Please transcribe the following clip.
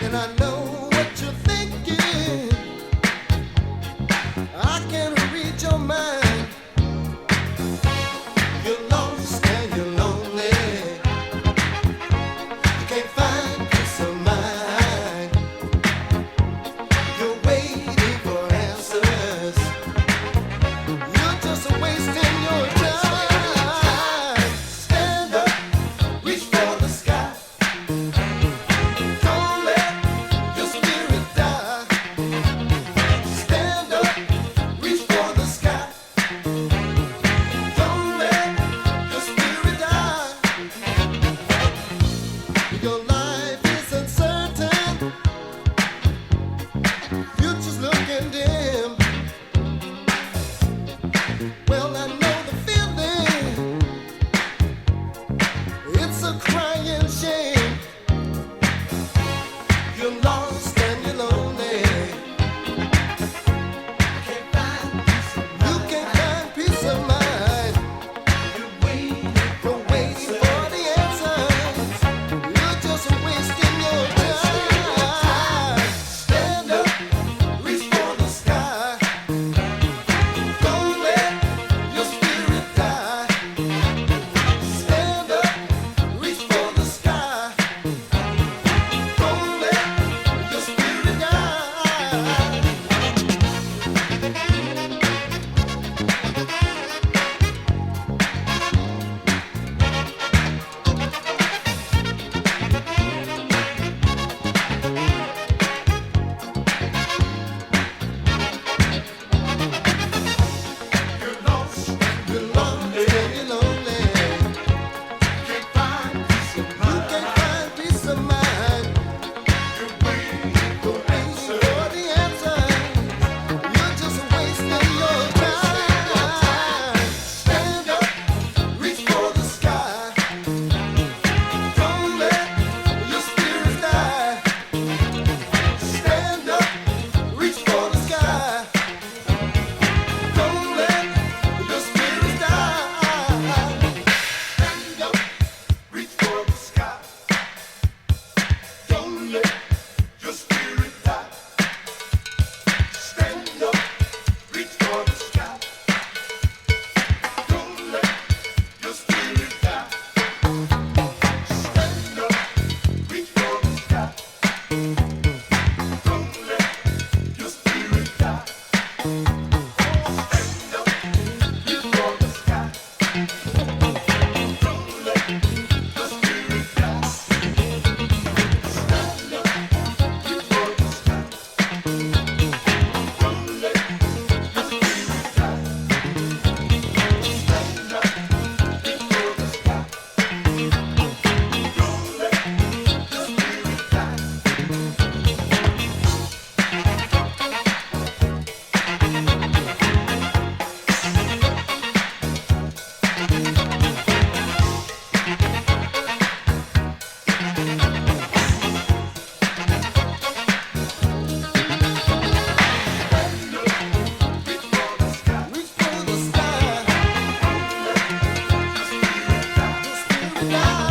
And I know what you're thinking. I can read your mind. You're lost and you're lonely. You can't find peace of mind. You're waiting for answers. You're just wasting your time. Stand up, reach for the sky. Don't let your spirit die. Stand up, reach for the sky. Don't let your spirit die. Your life is uncertain. Future's looking dim. Well, I know the feeling. It's a crying shame. You're lost and you're lonely. You can't find peace of mind. You're waiting for the answers. You're just wasting your time. Stand up, reach for the sky. Don't let your spirit die. Stand up, reach for the sky. Don't let your spirit die. You're lost, you're lonely, you're lonely. You can't find peace of mind. You're waiting for the answers. You're just wasting your time. Stand up, reach for the sky. Don't let your spirit die. Stand up, reach for the sky. Don't let your spirit die. Stand up, reach for the sky. Don't let your spirit die. Stand up, reach for the sky. Don't let your spirit die. Stand up, reach for the sky. Don't let your spirit die. Stand up, reach for the sky. Don't let your spirit die. Stand up, reach for the sky. Don't let your spirit die. Stand up, reach for the sky. Don't let your spirit die. Reach for the sky. Don't let your spirit die.